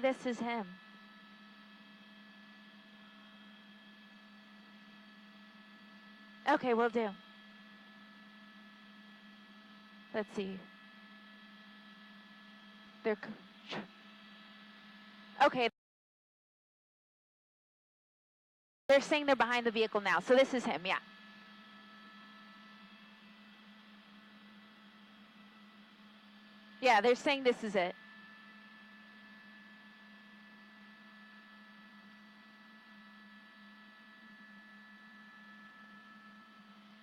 this is him. Okay, will do. Let's see. They're... Okay. They're saying they're behind the vehicle now, so this is him, yeah. Yeah, they're saying this is it.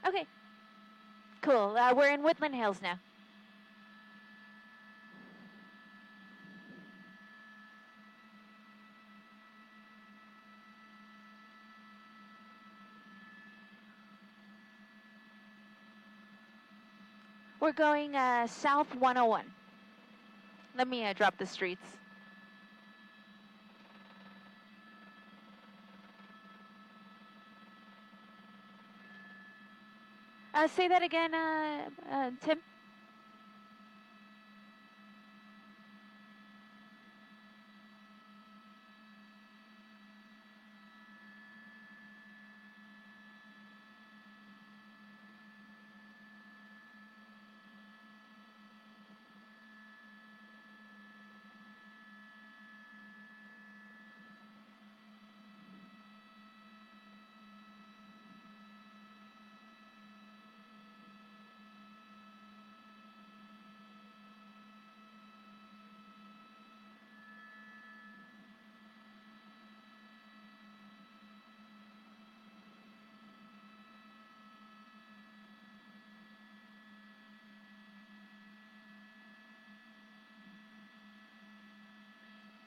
Okay. Cool. We're in Woodland Hills now. We're going south 101. Let me drop the streets. Say that again, Tim.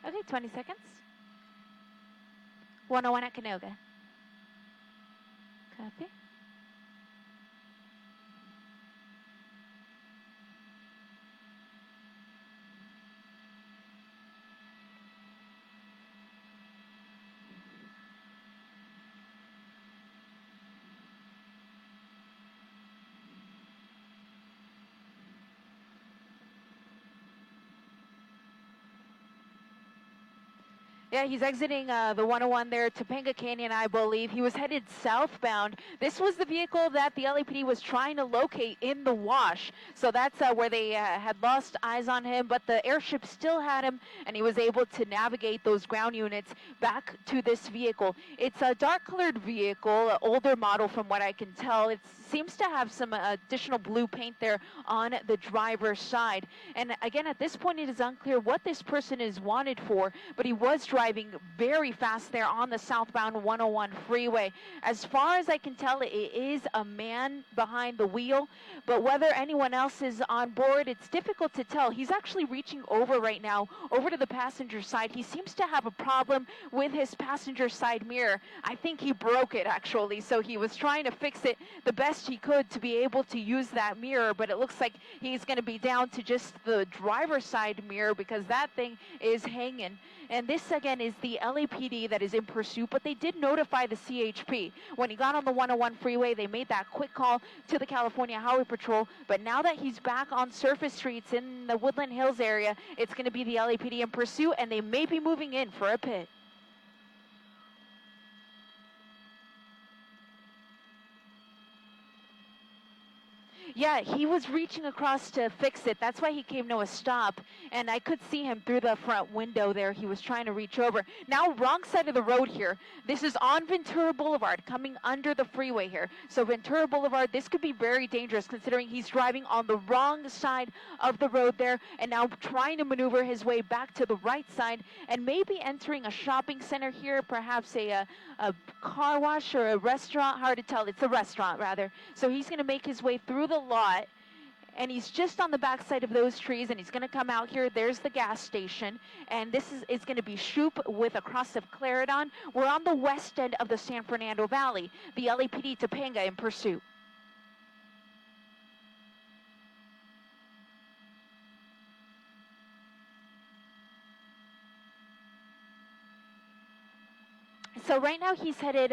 Okay, 20 seconds. 101 at Canoga. Copy. Yeah, he's exiting the 101 there, Topanga Canyon, I believe. He was headed southbound. This was the vehicle that the LAPD was trying to locate in the wash. So that's where they had lost eyes on him, but the airship still had him, and he was able to navigate those ground units back to this vehicle. It's a dark-colored vehicle, an older model from what I can tell. It seems to have some additional blue paint there on the driver's side. And again, at this point, it is unclear what this person is wanted for, but he was driving very fast there on the southbound 101 freeway. As far as I can tell, it is a man behind the wheel, but whether anyone else is on board, it's difficult to tell. He's actually reaching over right now, over to the passenger side. He seems to have a problem with his passenger side mirror. I think he broke it, actually, so he was trying to fix it the best he could to be able to use that mirror, but it looks like he's going to be down to just the driver's side mirror because that thing is hanging. And this, again, is the LAPD that is in pursuit, but they did notify the CHP. When he got on the 101 freeway, they made that quick call to the California Highway Patrol, but now that he's back on surface streets in the Woodland Hills area, it's going to be the LAPD in pursuit, and they may be moving in for a pit. Yeah, he was reaching across to fix it. That's why he came to a stop. And I could see him through the front window there. He was trying to reach over. Now, wrong side of the road here. This is on Ventura Boulevard, coming under the freeway here. So Ventura Boulevard, this could be very dangerous considering he's driving on the wrong side of the road there and now trying to maneuver his way back to the right side and maybe entering a shopping center here, perhaps a car wash or a restaurant. Hard to tell. It's a restaurant, rather. So he's going to make his way through the lot, and he's just on the backside of those trees, and he's going to come out here. There's the gas station, and this is going to be Shoup with a cross of Clarendon. We're on the west end of the San Fernando Valley. The LAPD Topanga in pursuit. So right now he's headed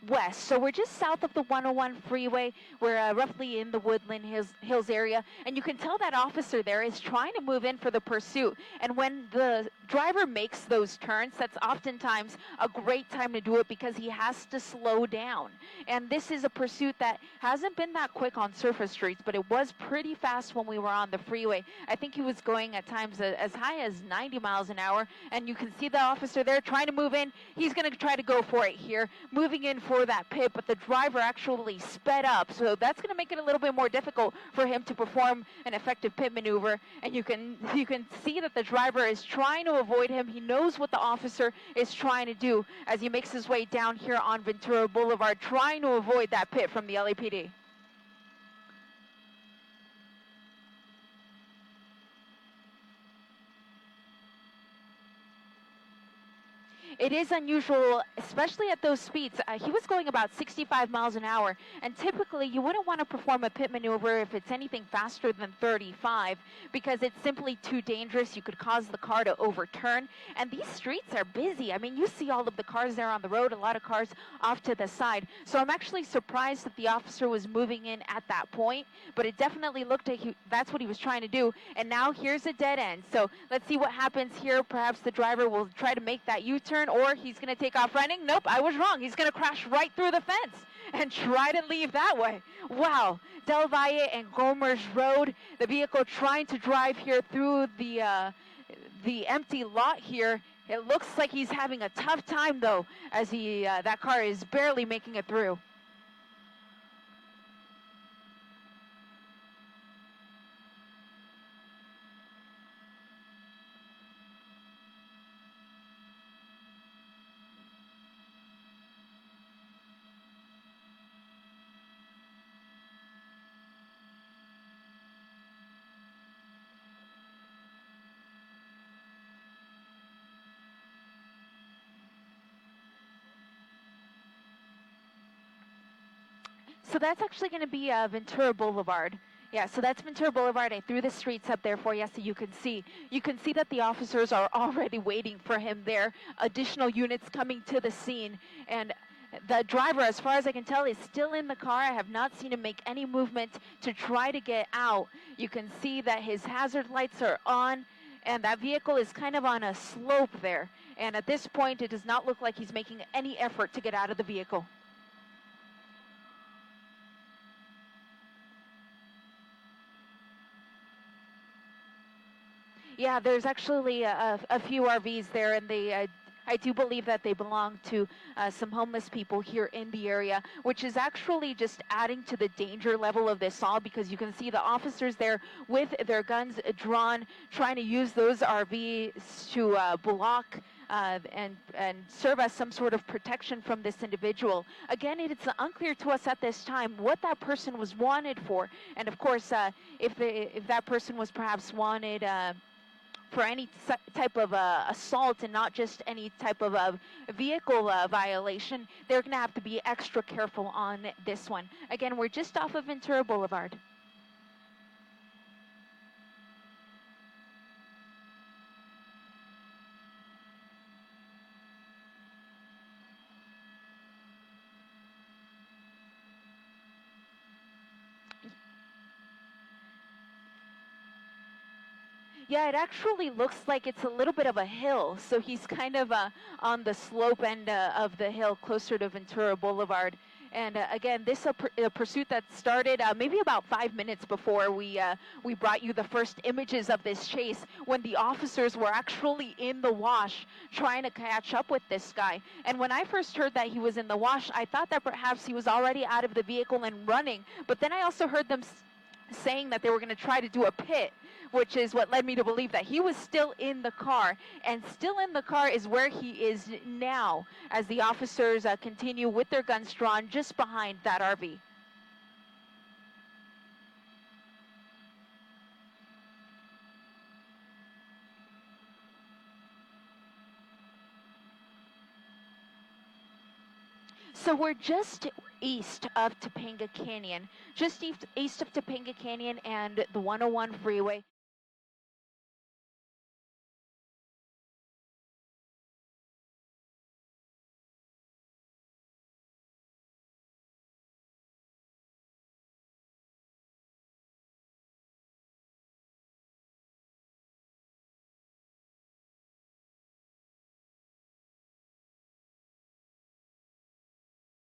west. So we're just south of the 101 freeway. We're roughly in the Woodland Hills area. And you can tell that officer there is trying to move in for the pursuit. And when the driver makes those turns, that's oftentimes a great time to do it because he has to slow down. And this is a pursuit that hasn't been that quick on surface streets, but it was pretty fast when we were on the freeway. I think he was going at times as high as 90 miles an hour, and you can see the officer there trying to move in. He's going to try to go for it here, moving in for that pit, but the driver actually sped up, so that's going to make it a little bit more difficult for him to perform an effective pit maneuver. And you can see that the driver is trying to avoid him. He knows what the officer is trying to do as he makes his way down here on Ventura Boulevard, trying to avoid that pit from the LAPD. It is unusual, especially at those speeds. He was going about 65 miles an hour, and typically you wouldn't want to perform a pit maneuver if it's anything faster than 35 because it's simply too dangerous. You could cause the car to overturn, and these streets are busy. I mean, you see all of the cars there on the road, a lot of cars off to the side. So I'm actually surprised that the officer was moving in at that point, but it definitely looked like that's what he was trying to do. And now here's a dead end. So let's see what happens here. Perhaps the driver will try to make that U-turn, or he's going to take off running. Nope, I was wrong. He's going to crash right through the fence and try to leave that way. Wow. Del Valle and Gomers Road, the vehicle trying to drive here through the empty lot here. It looks like he's having a tough time, though, as that car is barely making it through. So that's actually going to be Ventura Boulevard. Yeah, so that's Ventura Boulevard. I threw the streets up there for you so you can see. You can see that the officers are already waiting for him there. Additional units coming to the scene. And the driver, as far as I can tell, is still in the car. I have not seen him make any movement to try to get out. You can see that his hazard lights are on, and that vehicle is kind of on a slope there. And at this point, it does not look like he's making any effort to get out of the vehicle. Yeah, there's actually a few RVs there, and I do believe that they belong to some homeless people here in the area, which is actually just adding to the danger level of this all, because you can see the officers there with their guns drawn, trying to use those RVs to block and serve as some sort of protection from this individual. Again, it's unclear to us at this time what that person was wanted for, and of course, if that person was perhaps wanted for any type of assault and not just any type of vehicle violation, they're going to have to be extra careful on this one. Again, we're just off of Ventura Boulevard. Yeah, it actually looks like it's a little bit of a hill, so he's kind of on the slope end of the hill closer to Ventura Boulevard. And again, this is a pursuit that started maybe about 5 minutes before we brought you the first images of this chase, when the officers were actually in the wash trying to catch up with this guy. And when I first heard that he was in the wash, I thought that perhaps he was already out of the vehicle and running. But then I also heard them saying that they were going to try to do a pit, which is what led me to believe that he was still in the car. And still in the car is where he is now, as the officers continue with their guns drawn just behind that RV. So we're just east of Topanga Canyon, just east of Topanga Canyon and the 101 freeway.